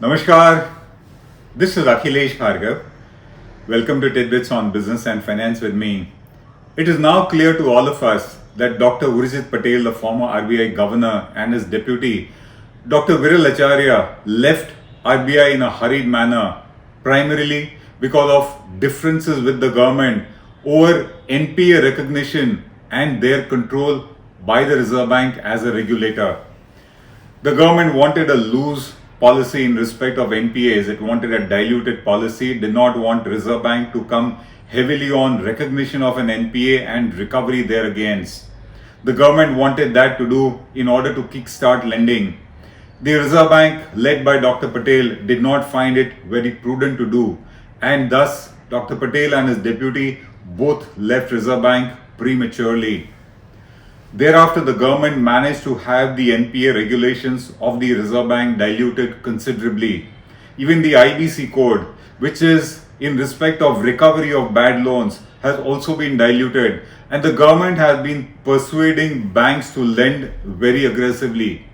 Namaskar, this is Akhilesh Bhargav. Welcome to Tidbits on Business and Finance with me. It is now clear to all of us that Dr. Urjit Patel, the former RBI governor, and his deputy, Dr. Viral Acharya, left RBI in a hurried manner, primarily because of differences with the government over NPA recognition and their control by the Reserve Bank as a regulator. The government wanted a loose policy in respect of NPAs. It wanted a diluted policy. It did not want Reserve Bank to come heavily on recognition of an NPA and recovery there against. The government wanted that to do in order to kickstart lending. The Reserve Bank, led by Dr. Patel, did not find it very prudent to do, and thus Dr. Patel and his deputy both left Reserve Bank prematurely. Thereafter, the government managed to have the NPA regulations of the Reserve Bank diluted considerably. Even the IBC code, which is in respect of recovery of bad loans, has also been diluted, and the government has been persuading banks to lend very aggressively.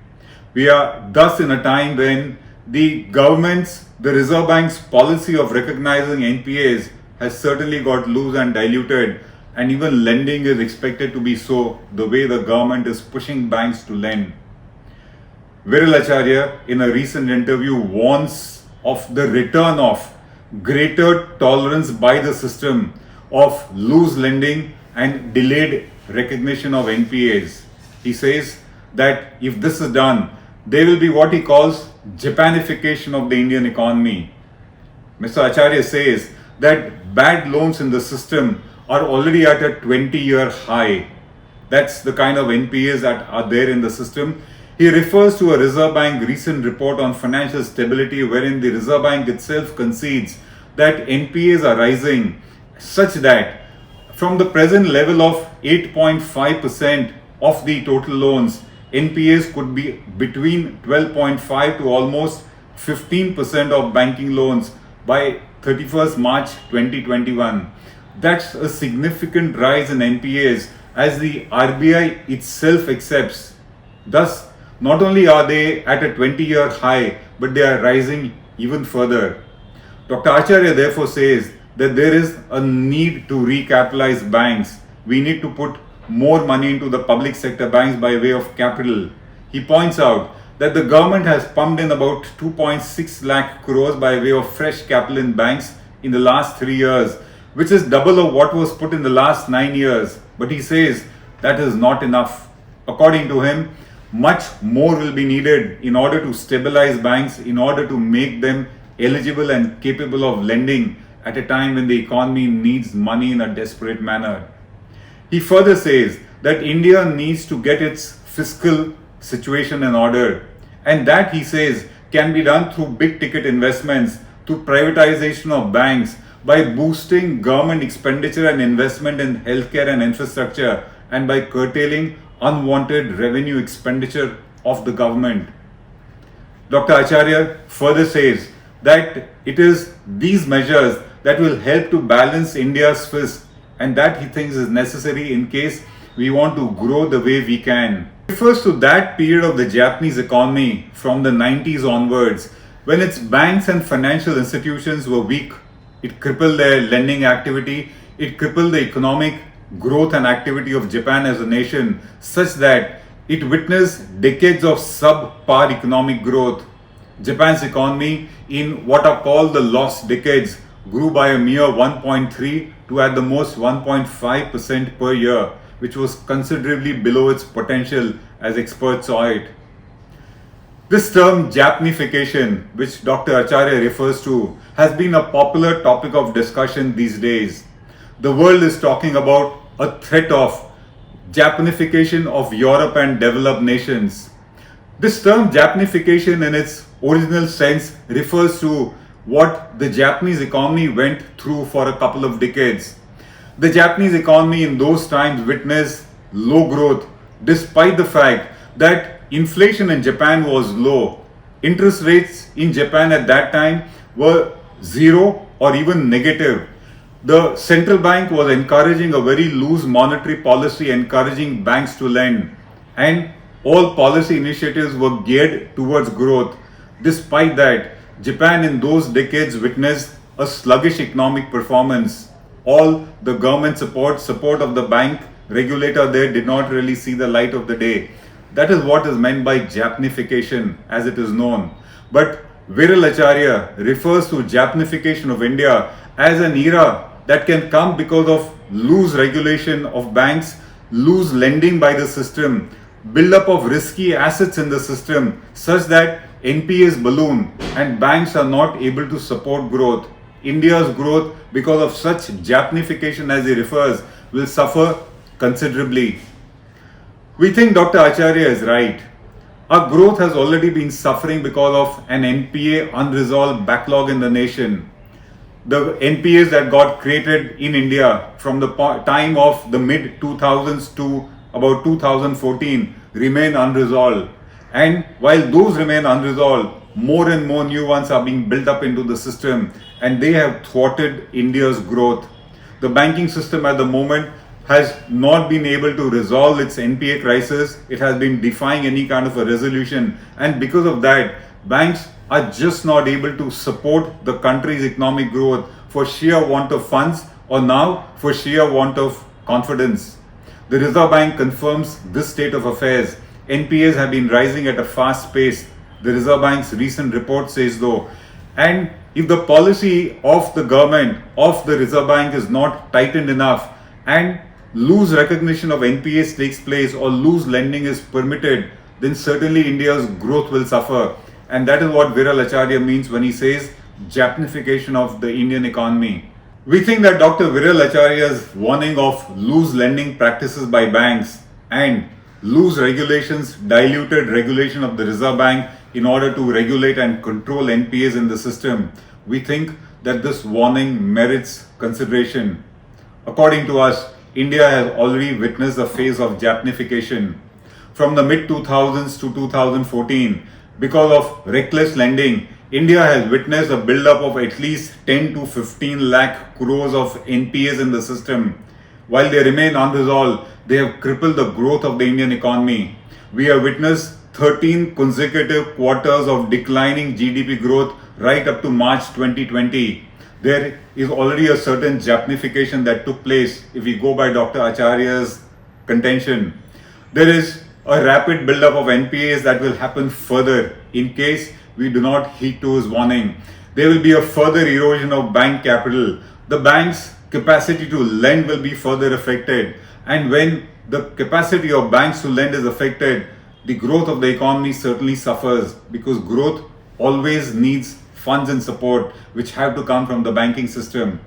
We are thus in a time when the Reserve Bank's policy of recognizing NPAs has certainly got loose and diluted, and even lending is expected to be so the way the government is pushing banks to lend. Viral Acharya, in a recent interview, warns of the return of greater tolerance by the system of loose lending and delayed recognition of NPAs. He says that if this is done, there will be what he calls Japanification of the Indian economy. Mr. Acharya says that bad loans in the system are already at a 20-year high. That's the kind of NPAs that are there in the system. He refers to a Reserve Bank recent report on financial stability wherein the Reserve Bank itself concedes that NPAs are rising such that from the present level of 8.5% of the total loans, NPAs could be between 12.5 to almost 15% of banking loans by 31st March 2021. That's a significant rise in NPAs as the RBI itself accepts. Thus, not only are they at a 20-year high, but they are rising even further. Dr. Acharya therefore says that there is a need to recapitalize banks. We need to put more money into the public sector banks by way of capital. He points out that the government has pumped in about 2.6 lakh crores by way of fresh capital in banks in the last 3 years, which is double of what was put in the last 9 years. But he says that is not enough. According to him, much more will be needed in order to stabilize banks, in order to make them eligible and capable of lending at a time when the economy needs money in a desperate manner. He further says that India needs to get its fiscal situation in order, and that, he says, can be done through big ticket investments, through privatization of banks, by boosting government expenditure and investment in healthcare and infrastructure, and by curtailing unwanted revenue expenditure of the government. Dr. Acharya further says that it is these measures that will help to balance India's fisc, and that he thinks is necessary in case we want to grow the way we can. He refers to that period of the Japanese economy from the 90s onwards, when its banks and financial institutions were weak. It crippled their lending activity, it crippled the economic growth and activity of Japan as a nation, such that it witnessed decades of subpar economic growth. Japan's economy, in what are called the lost decades, grew by a mere 1.3 to at the most 1.5% per year, which was considerably below its potential as experts saw it. This term Japanification, which Dr. Acharya refers to, has been a popular topic of discussion these days. The world is talking about a threat of Japanification of Europe and developed nations. This term Japanification in its original sense refers to what the Japanese economy went through for a couple of decades. The Japanese economy in those times witnessed low growth, despite the fact that inflation in Japan was low. Interest rates in Japan at that time were zero or even negative. The central bank was encouraging a very loose monetary policy, encouraging banks to lend, and all policy initiatives were geared towards growth. Despite that, Japan in those decades witnessed a sluggish economic performance. All the government support of the bank regulator there did not really see the light of the day. That is what is meant by Japanification as it is known. But Viral Acharya refers to Japanification of India as an era that can come because of loose regulation of banks, loose lending by the system, build-up of risky assets in the system such that NPAs balloon and banks are not able to support growth. India's growth, because of such Japanification as he refers, will suffer considerably. We think Dr. Acharya is right. Our growth has already been suffering because of an NPA unresolved backlog in the nation. The NPAs that got created in India from the time of the mid 2000s to about 2014 remain unresolved. And while those remain unresolved, more and more new ones are being built up into the system and they have thwarted India's growth. The banking system at the moment has not been able to resolve its NPA crisis. It has been defying any kind of a resolution, and because of that, banks are just not able to support the country's economic growth for sheer want of funds or now for sheer want of confidence. The Reserve Bank confirms this state of affairs. NPAs have been rising at a fast pace. The Reserve Bank's recent report says so. And if the policy of the government, of the Reserve Bank is not tightened enough and loose recognition of NPAs takes place or loose lending is permitted, then certainly India's growth will suffer. And that is what Viral Acharya means when he says Japanification of the Indian economy. We think that Dr. Viral Acharya's warning of loose lending practices by banks and loose regulations, diluted regulation of the Reserve Bank in order to regulate and control NPAs in the system, we think that this warning merits consideration. According to us, India has already witnessed a phase of Japanification. From the mid 2000s to 2014, because of reckless lending, India has witnessed a build-up of at least 10 to 15 lakh crores of NPAs in the system. While they remain unresolved, they have crippled the growth of the Indian economy. We have witnessed 13 consecutive quarters of declining GDP growth right up to March 2020. There is already a certain Japanification that took place if we go by Dr. Acharya's contention. There is a rapid build-up of NPAs that will happen further in case we do not heed to his warning. There will be a further erosion of bank capital. The bank's capacity to lend will be further affected. And when the capacity of banks to lend is affected, the growth of the economy certainly suffers, because growth always needs funds and support which have to come from the banking system.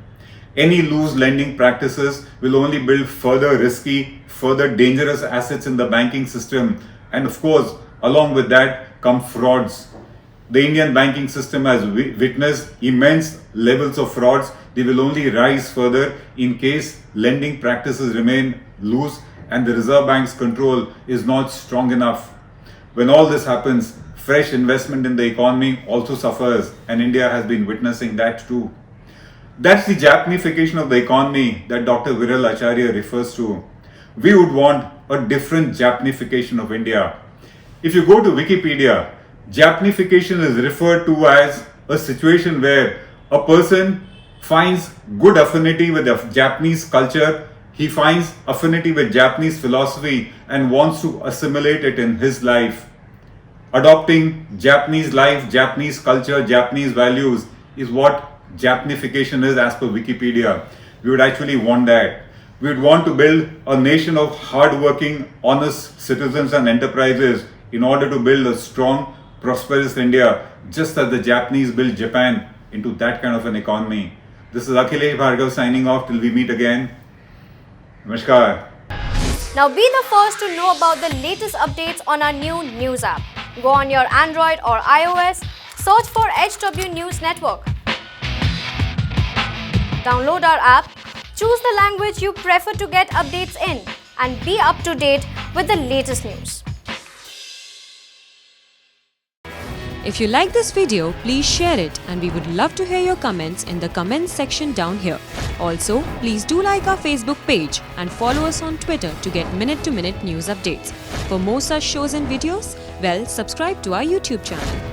Any loose lending practices will only build further risky, further dangerous assets in the banking system, and of course, along with that come frauds. The Indian banking system has witnessed immense levels of frauds. They will only rise further in case lending practices remain loose and the Reserve Bank's control is not strong enough. When all this happens, fresh investment in the economy also suffers, and India has been witnessing that too. That's the Japanification of the economy that Dr. Viral Acharya refers to. We would want a different Japanification of India. If you go to Wikipedia, Japanification is referred to as a situation where a person finds good affinity with the Japanese culture, he finds affinity with Japanese philosophy and wants to assimilate it in his life. Adopting Japanese life, Japanese culture, Japanese values is what Japanification is as per Wikipedia. We would actually want that. We would want to build a nation of hard-working, honest citizens and enterprises in order to build a strong, prosperous India, just as the Japanese built Japan into that kind of an economy. This is Akhilesh Bhargav signing off till we meet again. Namaskar. Now be the first to know about the latest updates on our new news app. Go on your Android or iOS, search for HW News Network. Download our app, choose the language you prefer to get updates in, and be up to date with the latest news. If you like this video, please share it, and we would love to hear your comments in the comments section down here. Also, please do like our Facebook page and follow us on Twitter to get minute-to-minute news updates. For more such shows and videos, well, subscribe to our YouTube channel.